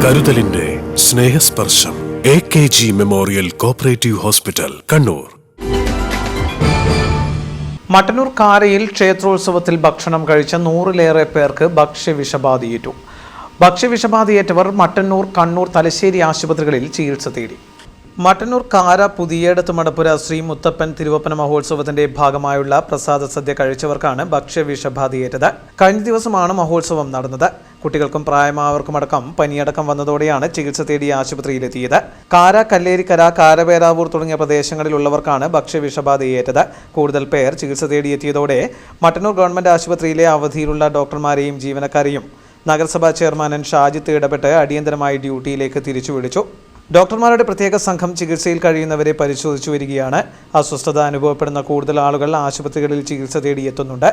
കരുതലിന്റെ സ്നേഹസ്പർശം AKG memorial cooperative hospital, Kannur. Mattannur കാരയിൽ ക്ഷേത്രോത്സവത്തിൽ ഭക്ഷണം കഴിച്ച 100-ലേറെ പേർക്ക് ഭക്ഷ്യവിഷബാധയേറ്റു. ഭക്ഷ്യവിഷബാധയേറ്റവർ മട്ടന്നൂർ, കണ്ണൂർ, തലശ്ശേരി ആശുപത്രികളിൽ ചികിത്സ തേടി. മട്ടന്നൂർ കാര പുതിയേടത്ത് മടപ്പുര ശ്രീ മുത്തപ്പൻ തിരുവപ്പന മഹോത്സവത്തിന്റെ ഭാഗമായുള്ള പ്രസാദ സദ്യ കഴിച്ചവർക്കാണ് ഭക്ഷ്യവിഷബാധയേറ്റത്. കഴിഞ്ഞ ദിവസമാണ് മഹോത്സവം നടന്നത്. കുട്ടികൾക്കും പ്രായമായവർക്കുമടക്കം പനിയടക്കം വന്നതോടെയാണ് ചികിത്സ തേടി ആശുപത്രിയിലെത്തിയത്. കാര, കല്ലേരിക്കര, കാരപേരാവൂർ തുടങ്ങിയ പ്രദേശങ്ങളിലുള്ളവർക്കാണ് ഭക്ഷ്യവിഷബാധയേറ്റത്. കൂടുതൽ പേർ ചികിത്സ തേടിയെത്തിയതോടെ മട്ടന്നൂർ ഗവൺമെന്റ് ആശുപത്രിയിലെ അവധിയിലുള്ള ഡോക്ടർമാരെയും ജീവനക്കാരെയും നഗരസഭാ ചെയർമാൻ ഷാജിത്ത് ഇടപെട്ട് അടിയന്തരമായി ഡ്യൂട്ടിയിലേക്ക് തിരിച്ചുവിളിച്ചു. ഡോക്ടർമാരുടെ പ്രത്യേക സംഘം ചികിത്സയിൽ കഴിയുന്നവരെ പരിശോധിച്ചു വരികയാണ്. അസ്വസ്ഥത അനുഭവപ്പെടുന്ന കൂടുതൽ ആളുകൾ ആശുപത്രികളിൽ ചികിത്സ തേടിയെത്തുന്നുണ്ട്.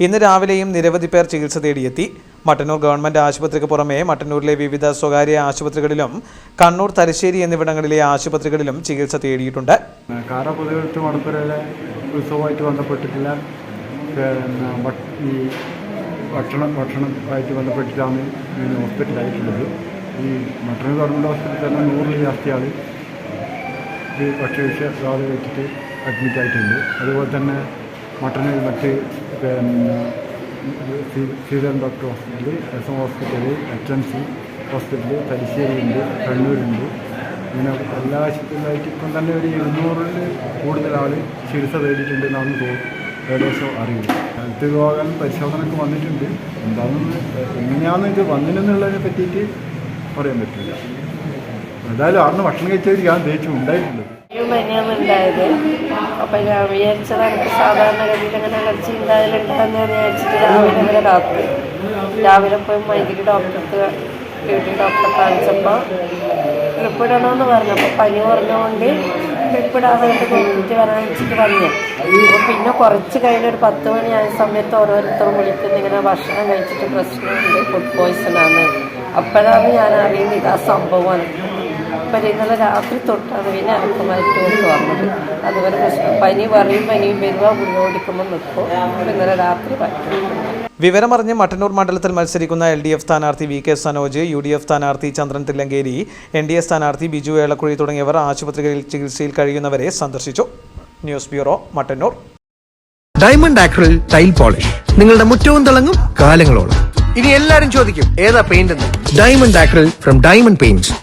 ഇന്ന് രാവിലെയും നിരവധി പേർ ചികിത്സ തേടിയെത്തി. മട്ടന്നൂർ ഗവൺമെന്റ് ആശുപത്രിക്ക് പുറമെ മട്ടന്നൂരിലെ വിവിധ സ്വകാര്യ ആശുപത്രികളിലും കണ്ണൂർ, തലശ്ശേരി എന്നിവിടങ്ങളിലെ ആശുപത്രികളിലും ചികിത്സ തേടിയിട്ടുണ്ട്. കാര പുതിയേടത്ത് മടപ്പുരയിലെ ഉത്സവമായിട്ട് ബന്ധപ്പെട്ടിട്ടില്ല ഈ ഭക്ഷണമായിട്ട് ബന്ധപ്പെട്ടിട്ടാണ് ഹോസ്പിറ്റലായിട്ടുള്ളത്. ഈ മട്ടന്നൂർ ഗവൺമെൻറ് ഹോസ്പിറ്റലിൽ തന്നെ 100-ൽ ജാസ്തി ആൾ ഈ ഭക്ഷ്യവിഷബാധ വെച്ചിട്ട് അഡ്മിറ്റ് ആയിട്ടുണ്ട്. അതുപോലെ തന്നെ മട്ടന്നൂർ മറ്റ് Sreedharan doctor hospital, SM hospital, HMC hospital, തലശ്ശേരിയുണ്ട്, കണ്ണൂരുണ്ട്. ഇങ്ങനെ എല്ലാ ആശുപത്രിയിലായിട്ട് ഇപ്പം തന്നെ ഒരു 200-ൽ കൂടുതൽ ആൾ ചികിത്സ തേടിയിട്ടുണ്ടെന്നാണ് ഏകദേശം അറിയുന്നത്. ഹെൽത്ത് രോഗം പരിശോധനയ്ക്ക് വന്നിട്ടുണ്ട്. എന്താണെന്ന് എങ്ങനെയാണെന്ന് ഇത് വന്നില്ലെന്നുള്ളതിനെ പറ്റിയിട്ട് പറയാൻ പറ്റില്ല. എന്തായാലും അന്ന് ഭക്ഷണം കഴിച്ചവർ ഞാൻ തേച്ചു ഉണ്ടായിട്ടുള്ളത്. ഉണ്ടായത് അപ്പം ഞാൻ വിചാരിച്ചത് എനിക്ക് സാധാരണഗതിയിൽ അങ്ങനെ അലർജി ഉണ്ടായാലുണ്ടാകുന്ന വിചാരിച്ചിട്ട് രാവിലെ പോയി മൈഗ്രി ഡോക്ടറെ കാണിച്ചപ്പോൾ ട്രിപ്പ് ഇടണമെന്ന് പറഞ്ഞപ്പോൾ പനി പറഞ്ഞുകൊണ്ട് ട്രിപ്പ് ഇടാതെ നോക്കിയിട്ട് വരാൻ വെച്ചിട്ട് വന്നു. അപ്പോൾ പിന്നെ കുറച്ച് കഴിഞ്ഞൊരു 10 മണിയായ സമയത്ത് ഓരോരുത്തരും വിളിക്കുന്ന ഇങ്ങനെ ഭക്ഷണം കഴിച്ചിട്ട് പ്രശ്നമുണ്ട്, ഫുഡ് പോയ്സണാണ്. അപ്പോഴാണ് ഞാൻ അറിയുന്നത് ആ സംഭവമാണ്. അപ്പം ഇന്നലെ രാത്രി തൊട്ടാണ് പിന്നെ അനക്കമായിട്ട് വന്നത്. അതുപോലെ പ്രശ്നം പനിയും വരുവാ ഗുളിക ഓടിക്കുമ്പോൾ നിൽക്കും. ഇന്നലെ രാത്രി പറ്റും. വിവരമറിഞ്ഞ് മട്ടന്നൂർ മണ്ഡലത്തിൽ മത്സരിക്കുന്ന LDF സ്ഥാനാർത്ഥി VK സനോജ്, UDF സ്ഥാനാർത്ഥി ചന്ദ്രൻ തില്ലങ്കേരി, NDA സ്ഥാനാർത്ഥി ബിജു ഏളക്കുഴി തുടങ്ങിയവർ ആശുപത്രികളിൽ ചികിത്സയിൽ കഴിയുന്നവരെ സന്ദർശിച്ചു. News bureau, Mattannur. Diamond acrylic tile polish നിങ്ങളുടെ മുറ്റവും തിളങ്ങും കാലങ്ങളോളം. ഇനി എല്ലാരും ചോദിക്കും ഏതാ പെയിന്റ് എന്ന്. Diamond acrylic from diamond paints.